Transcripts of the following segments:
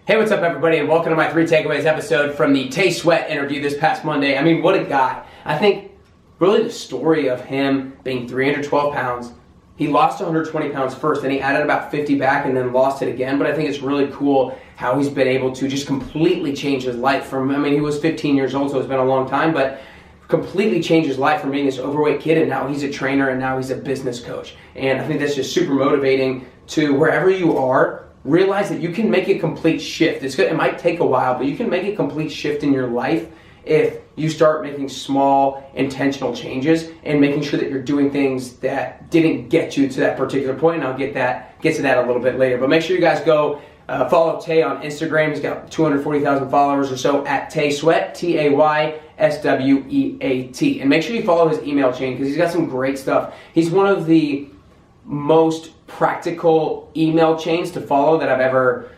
Hey, what's up everybody, and welcome to my 3 takeaways episode from the Tay Sweat interview this past Monday. I mean, what a guy. I think really the story of him being 312 pounds, he lost 120 pounds first, then he added about 50 back and then lost it again, but I think it's really cool how he's been able to just completely change his life from, he was 15 years old, so it's been a long time, but completely changed his life from being this overweight kid, and now he's a trainer and now he's a business coach. And I think that's just super motivating to wherever you are. Realize that you can make a complete shift. It might take a while, but you can make a complete shift in your life if you start making small, intentional changes and making sure that you're doing things that didn't get you to that particular point. And I'll get to that a little bit later. But make sure you guys go follow Tay on Instagram. He's got 240,000 followers or so at Tay Sweat, TAYSWEAT. And make sure you follow his email chain because he's got some great stuff. He's one of the most practical email chains to follow that I've ever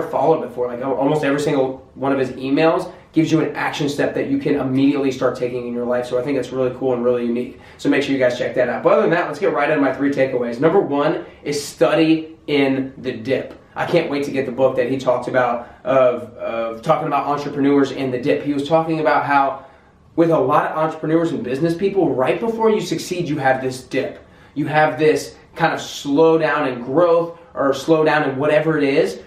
followed before. Like almost every single one of his emails gives you an action step that you can immediately start taking in your life. So I think that's really cool and really unique. So make sure you guys check that out. But other than that, let's get right into my 3 takeaways. Number 1 is study in the dip. I can't wait to get the book that he talked about of talking about entrepreneurs in the dip. He was talking about how with a lot of entrepreneurs and business people, right before you succeed, you have this dip. You have this kind of slow down in growth or slow down in whatever it is.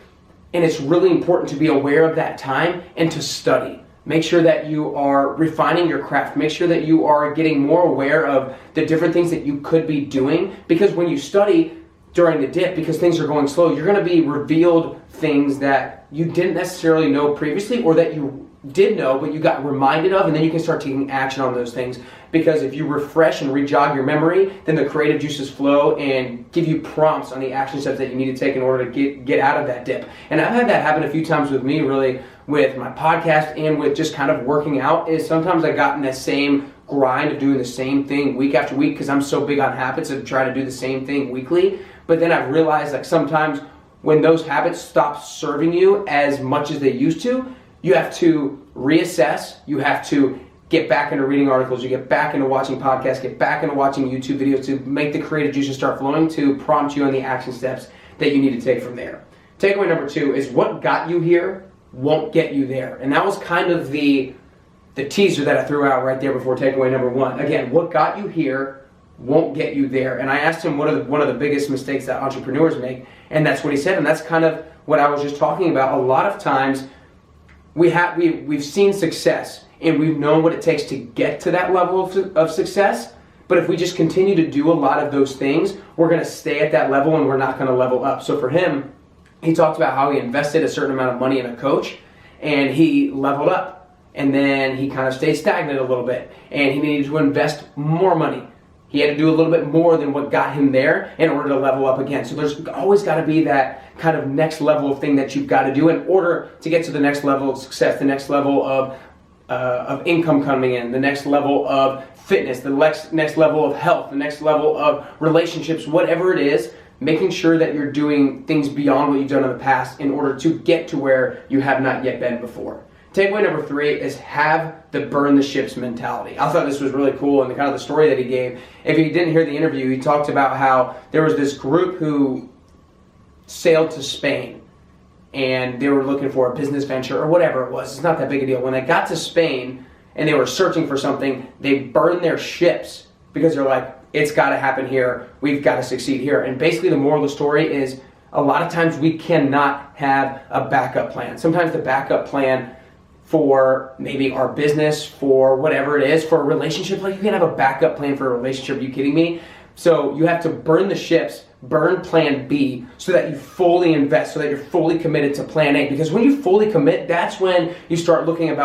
And it's really important to be aware of that time and to study. Make sure that you are refining your craft. Make sure that you are getting more aware of the different things that you could be doing. Because when you study during the dip, because things are going slow, you're going to be revealed things that you didn't necessarily know previously or that you did know but you got reminded of, and then you can start taking action on those things. Because if you refresh and re-jog your memory, then the creative juices flow and give you prompts on the action steps that you need to take in order to get out of that dip. And I've had that happen a few times with me, really, with my podcast and with just kind of working out, is sometimes I got in that same grind of doing the same thing week after week because I'm so big on habits of trying to do the same thing weekly. But then I've realized like sometimes when those habits stop serving you as much as they used to, you have to reassess, you have to get back into reading articles, you get back into watching podcasts, get back into watching YouTube videos to make the creative juices start flowing to prompt you on the action steps that you need to take from there. Takeaway number 2 is what got you here won't get you there. And that was kind of the teaser that I threw out right there before takeaway number 1. Again, what got you here won't get you there. And I asked him one of the biggest mistakes that entrepreneurs make, and that's what he said, and that's kind of what I was just talking about. A lot of times we've seen success and we've known what it takes to get to that level of success, but if we just continue to do a lot of those things, we're going to stay at that level and we're not going to level up. So for him, he talked about how he invested a certain amount of money in a coach and he leveled up, and then he kind of stayed stagnant a little bit and he needed to invest more money. He had to do a little bit more than what got him there in order to level up again. So there's always got to be that kind of next level of thing that you've got to do in order to get to the next level of success, the next level of income coming in, the next level of fitness, the next level of health, the next level of relationships, whatever it is. Making sure that you're doing things beyond what you've done in the past in order to get to where you have not yet been before. Takeaway number 3 is have the burn the ships mentality. I thought this was really cool, and the kind of the story that he gave. If you didn't hear the interview, he talked about how there was this group who sailed to Spain and they were looking for a business venture or whatever it was. It's not that big a deal. When they got to Spain and they were searching for something, they burned their ships because they're like, it's got to happen here. We've got to succeed here. And basically the moral of the story is a lot of times we cannot have a backup plan. Sometimes the backup plan for maybe our business, for whatever it is, for a relationship, like you can have a backup plan for a relationship. Are you kidding me? So you have to burn the ships, burn plan B, so that you fully invest, so that you're fully committed to plan A. Because when you fully commit, that's when you start really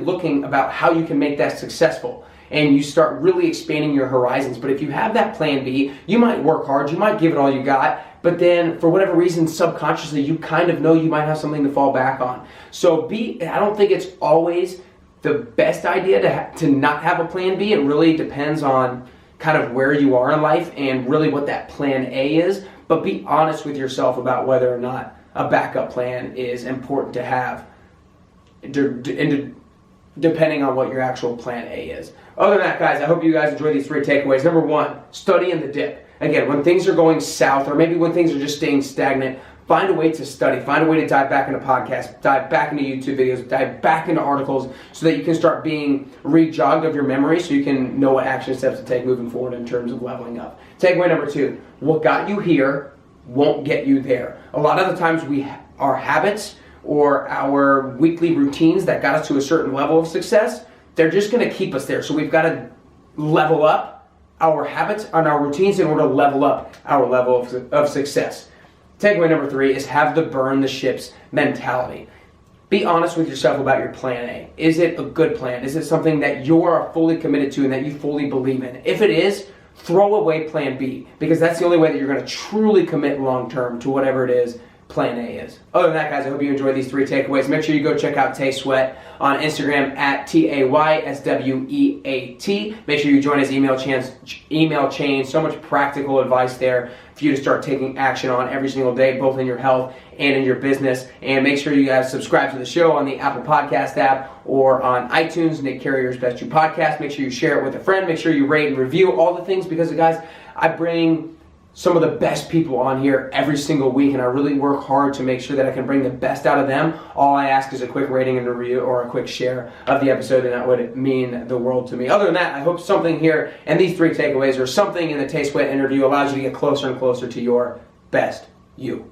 looking about how you can make that successful. And you start really expanding your horizons. But if you have that plan B, you might work hard, you might give it all you got, but then for whatever reason, subconsciously, you kind of know you might have something to fall back on. So I don't think it's always the best idea to not have a plan B. It really depends on kind of where you are in life and really what that plan A is. But be honest with yourself about whether or not a backup plan is important to have, depending on what your actual plan A is. Other than that, guys, I hope you guys enjoy these 3 takeaways. Number 1, study in the dip. Again, when things are going south, or maybe when things are just staying stagnant, find a way to study, find a way to dive back into podcasts, dive back into YouTube videos, dive back into articles so that you can start being re-jogged of your memory so you can know what action steps to take moving forward in terms of leveling up. Takeaway number 2, what got you here won't get you there. A lot of the times our habits or our weekly routines that got us to a certain level of success, they're just going to keep us there. So we've got to level up our habits and our routines in order to level up our level of success. Takeaway number 3 is have the burn the ships mentality. Be honest with yourself about your plan A. Is it a good plan? Is it something that you are fully committed to and that you fully believe in? If it is, throw away plan B, because that's the only way that you're going to truly commit long term to whatever it is plan A is. Other than that, guys, I hope you enjoyed these 3 takeaways. Make sure you go check out Tay Sweat on Instagram at TAYSWEAT. Make sure you join his email chain. So much practical advice there for you to start taking action on every single day, both in your health and in your business. And make sure you guys subscribe to the show on the Apple Podcast app or on iTunes, Nick Carrier's Best You Podcast. Make sure you share it with a friend. Make sure you rate and review all the things, because, guys, I bring some of the best people on here every single week, and I really work hard to make sure that I can bring the best out of them. All I ask is a quick rating and review or a quick share of the episode, and that would mean the world to me. Other than that, I hope something here and these 3 takeaways or something in the Tay Sweat interview allows you to get closer and closer to your best you.